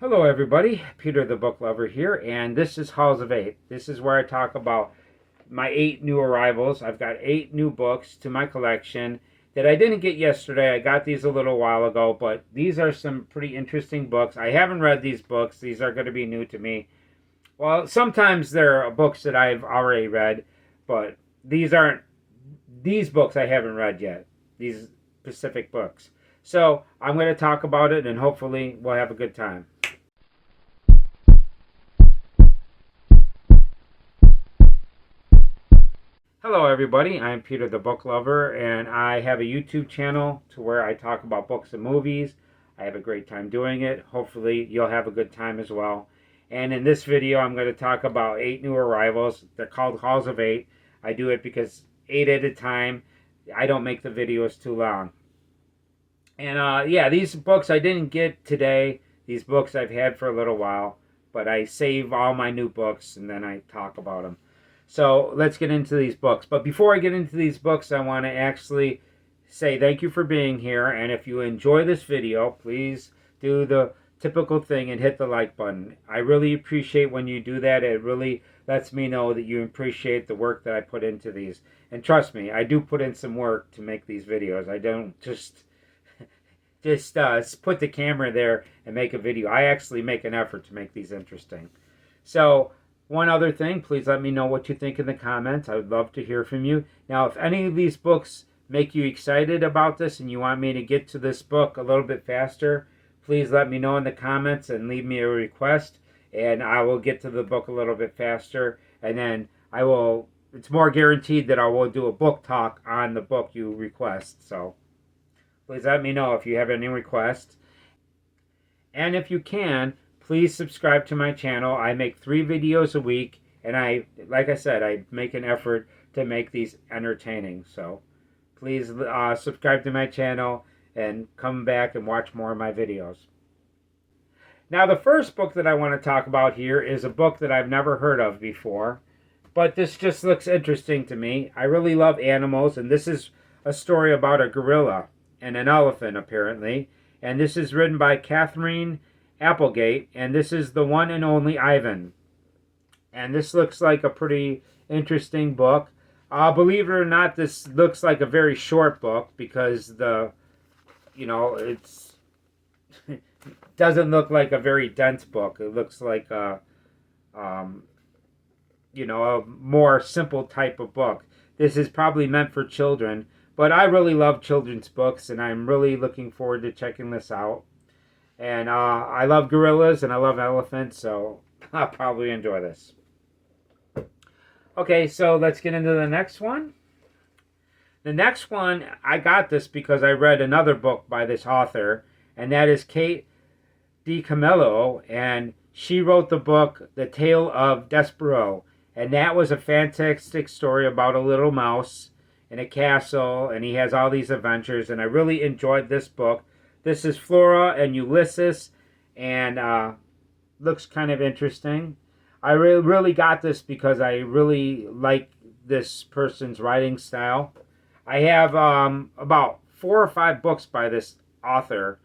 Hello everybody, Peter the Book Lover here, and this is Halls of Eight. This is where I talk about my 8 new arrivals. I've got 8 new books to my collection that I didn't get yesterday. I got these a little while ago, but these are some pretty interesting books. I haven't read these books. These are going to be new to me. Well, sometimes they're books that I've already read, but these books I haven't read yet. These specific books. So I'm going to talk about it and hopefully we'll have a good time. Hello everybody, I'm Peter the Book Lover, and I have a YouTube channel to where I talk about books and movies. I have a great time doing it. Hopefully you'll have a good time as well. And in this video I'm going to talk about 8 new arrivals. They're called Halls of Eight. I do it because 8 at a time. I don't make the videos too long. And yeah, these books I didn't get today. These books I've had for a little while, but I save all my new books and then I talk about them. So let's get into these books. But before I get into these books, I want to actually say thank you for being here. And if you enjoy this video, please do the typical thing and hit the like button. I really appreciate when you do that. It really lets me know that you appreciate the work that I put into these. And trust me, I do put in some work to make these videos. I don't just put the camera there and make a video. I actually make an effort to make these interesting. So one other thing, please let me know what you think in the comments. I would love to hear from you. Now, if any of these books make you excited about this and you want me to get to this book a little bit faster, please let me know in the comments and leave me a request, and I will get to the book a little bit faster. And then it's more guaranteed that I will do a book talk on the book you request. So please let me know if you have any requests. And if you can, please subscribe to my channel. I make 3 videos a week, and like I said, I make an effort to make these entertaining. So please subscribe to my channel and come back and watch more of my videos. Now, the first book that I want to talk about here is a book that I've never heard of before, but this just looks interesting to me. I really love animals, and this is a story about a gorilla and an elephant, apparently. And this is written by Catherine Applegate, and this is The One and Only Ivan. And this looks like a pretty interesting book. Believe it or not, this looks like a very short book because it's doesn't look like a very dense book. It looks like a more simple type of book. This is probably meant for children, but I really love children's books, and I'm really looking forward to checking this out. And I love gorillas and I love elephants, so I'll probably enjoy this. Okay, so let's get into the next one. The next one, I got this because I read another book by this author, and that is Kate DiCamillo, and she wrote the book The Tale of Despereaux. And that was a fantastic story about a little mouse in a castle, and he has all these adventures, and I really enjoyed this book. This is Flora and Ulysses, and looks kind of interesting. I really got this because I really like this person's writing style. I have about 4 or 5 books by this author,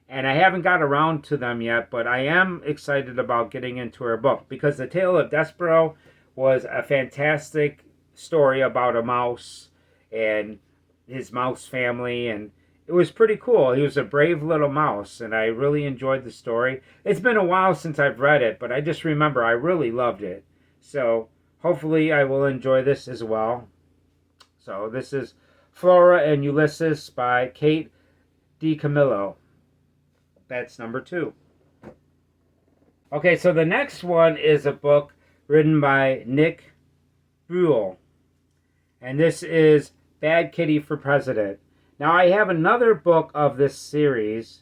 and I haven't got around to them yet, but I am excited about getting into her book because The Tale of Despereaux was a fantastic story about a mouse and his mouse family, and it was pretty cool. He was a brave little mouse, and I really enjoyed the story. It's been a while since I've read it, but I just remember I really loved it. So hopefully I will enjoy this as well. So this is Flora and Ulysses by Kate DiCamillo. That's number 2. Okay, so the next one is a book written by Nick Bruhl, and this is Bad Kitty for President. Now, I have another book of this series,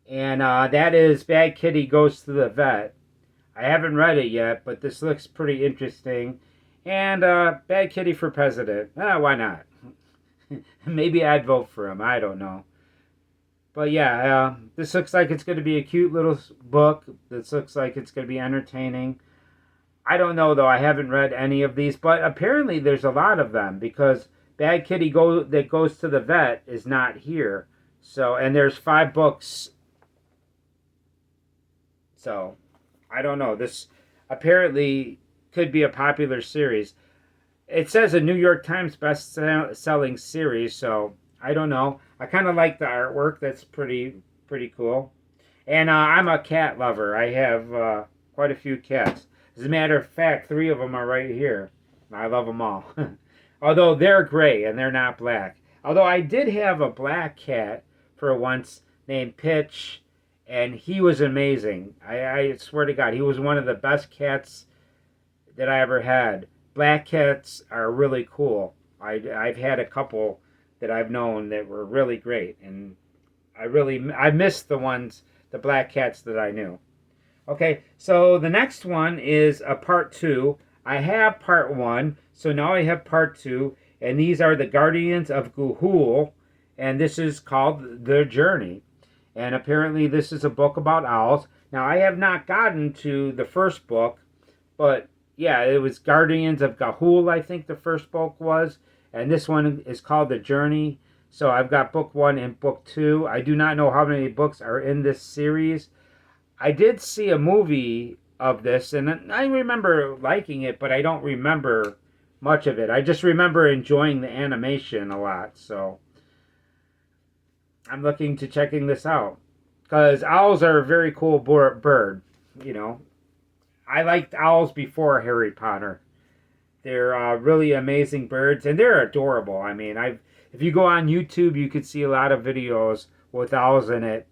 and that is Bad Kitty Goes to the Vet. I haven't read it yet, but this looks pretty interesting. And Bad Kitty for President. Why not? Maybe I'd vote for him. I don't know. But yeah, this looks like it's going to be a cute little book. This looks like it's going to be entertaining. I don't know, though. I haven't read any of these, but apparently there's a lot of them because Bad Kitty that Goes to the Vet is not here. So, and there's 5 books So I don't know. This apparently could be a popular series. It says a New York Times best-selling series, so I don't know. I kind of like the artwork. That's pretty cool. And I'm a cat lover. I have quite a few cats. As a matter of fact, three of them are right here. I love them all. Although they're gray and they're not black. Although I did have a black cat for once named Pitch, and he was amazing. I swear to God, he was one of the best cats that I ever had. Black cats are really cool. I've had a couple that I've known that were really great, and I miss the black cats that I knew. Okay, so the next one is a part two. I have part one, so now I have part two, and these are the Guardians of Ga'Hoole, and this is called The Journey. And apparently, this is a book about owls. Now, I have not gotten to the first book, but yeah, it was Guardians of Ga'Hoole, I think the first book was, and this one is called The Journey. So I've got book one and book two. I do not know how many books are in this series. I did see a movie of this, and I remember liking it, but I don't remember much of it. I just remember enjoying the animation a lot, so I'm looking to checking this out. Because owls are a very cool bird, you know. I liked owls before Harry Potter. They're really amazing birds, and they're adorable. I mean, if you go on YouTube, you could see a lot of videos with owls in it,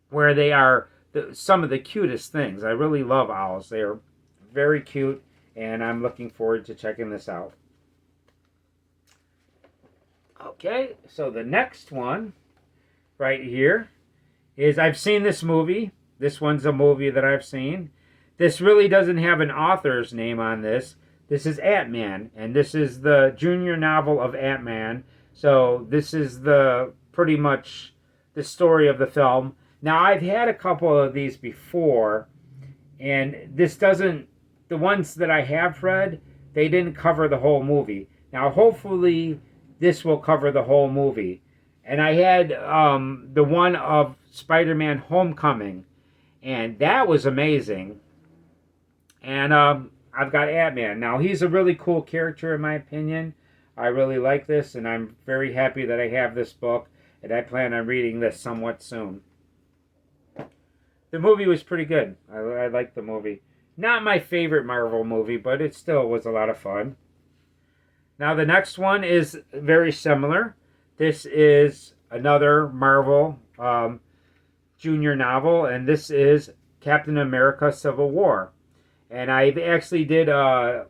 where they are some of the cutest things. I really love owls. They are very cute, and I'm looking forward to checking this out. Okay, so the next one right here is I've seen this movie. This one's a movie that I've seen. This really doesn't have an author's name on this. This is Ant-Man, and this is the junior novel of Ant-Man. So this is the pretty much the story of the film. Now, I've had a couple of these before, and this doesn't, the ones that I have read, they didn't cover the whole movie. Now, hopefully, this will cover the whole movie. And I had the one of Spider-Man Homecoming, and that was amazing. And I've got Ant-Man. Now, he's a really cool character, in my opinion. I really like this, and I'm very happy that I have this book, and I plan on reading this somewhat soon. The movie was pretty good. I liked the movie. Not my favorite Marvel movie, but it still was a lot of fun. Now, the next one is very similar. This is another Marvel junior novel, and this is Captain America Civil War. And I actually did a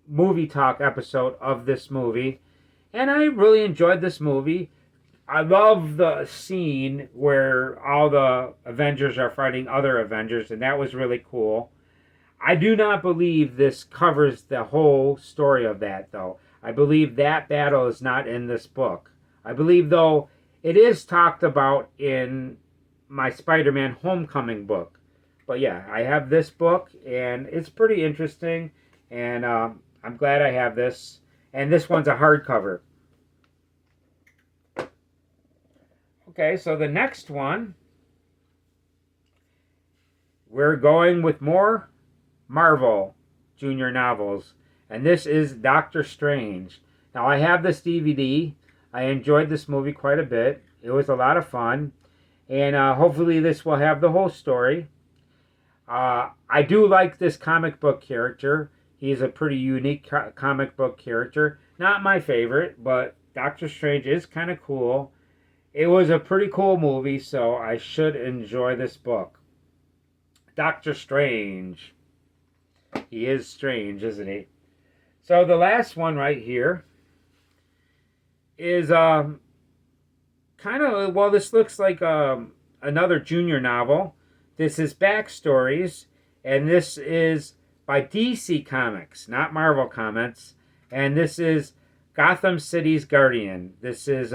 movie talk episode of this movie, and I really enjoyed this movie. I love the scene where all the Avengers are fighting other Avengers, and that was really cool. I do not believe this covers the whole story of that, though. I believe that battle is not in this book. I believe, though, it is talked about in my Spider-Man Homecoming book. But yeah, I have this book, and it's pretty interesting, and I'm glad I have this. And this one's a hardcover. Okay, so the next one, we're going with more Marvel junior novels, and this is Doctor Strange. Now, I have this DVD. I enjoyed this movie quite a bit. It was a lot of fun, and hopefully this will have the whole story. I do like this comic book character. He's a pretty unique comic book character. Not my favorite, but Doctor Strange is kind of cool. It was a pretty cool movie, so I should enjoy this book. Doctor Strange. He is strange, isn't he? So the last one right here is kind of, well, this looks like another junior novel. This is Backstories, and this is by DC Comics, not Marvel Comics. And this is Gotham City's Guardian. This is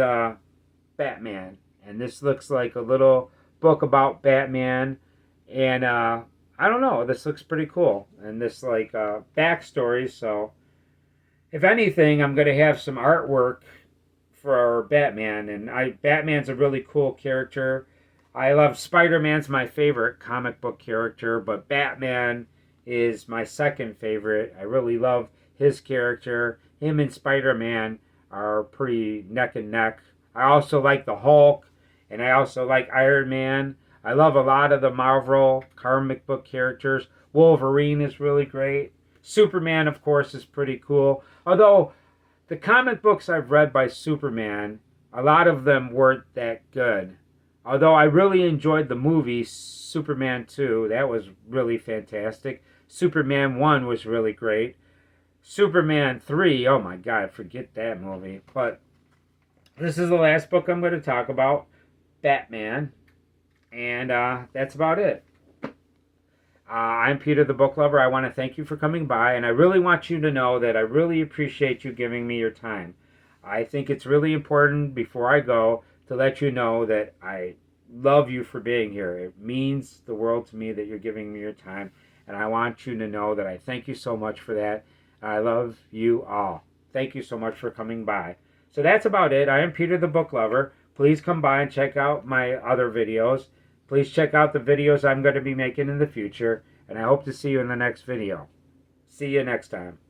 Batman, and this looks like a little book about Batman, and I don't know, this looks pretty cool, and this like backstory. So if anything, I'm going to have some artwork for Batman, and Batman's a really cool character. I love Spider-Man's my favorite comic book character, but Batman is my second favorite. I really love his character. Him and Spider-Man are pretty neck and neck. I also like the Hulk, and I also like Iron Man. I love a lot of the Marvel comic book characters. Wolverine is really great. Superman, of course, is pretty cool. Although the comic books I've read by Superman, a lot of them weren't that good. Although I really enjoyed the movie Superman 2, that was really fantastic. Superman 1 was really great. Superman 3, oh my god, forget that movie. But this is the last book I'm going to talk about, Batman. And that's about it. I'm Peter the Book Lover. I want to thank you for coming by, and I really want you to know that I really appreciate you giving me your time. I think it's really important before I go to let you know that I love you for being here. It means the world to me that you're giving me your time, and I want you to know that I thank you so much for that. I love you all. Thank you so much for coming by. So that's about it. I am Peter the Book Lover. Please come by and check out my other videos. Please check out the videos I'm going to be making in the future, and I hope to see you in the next video. See you next time.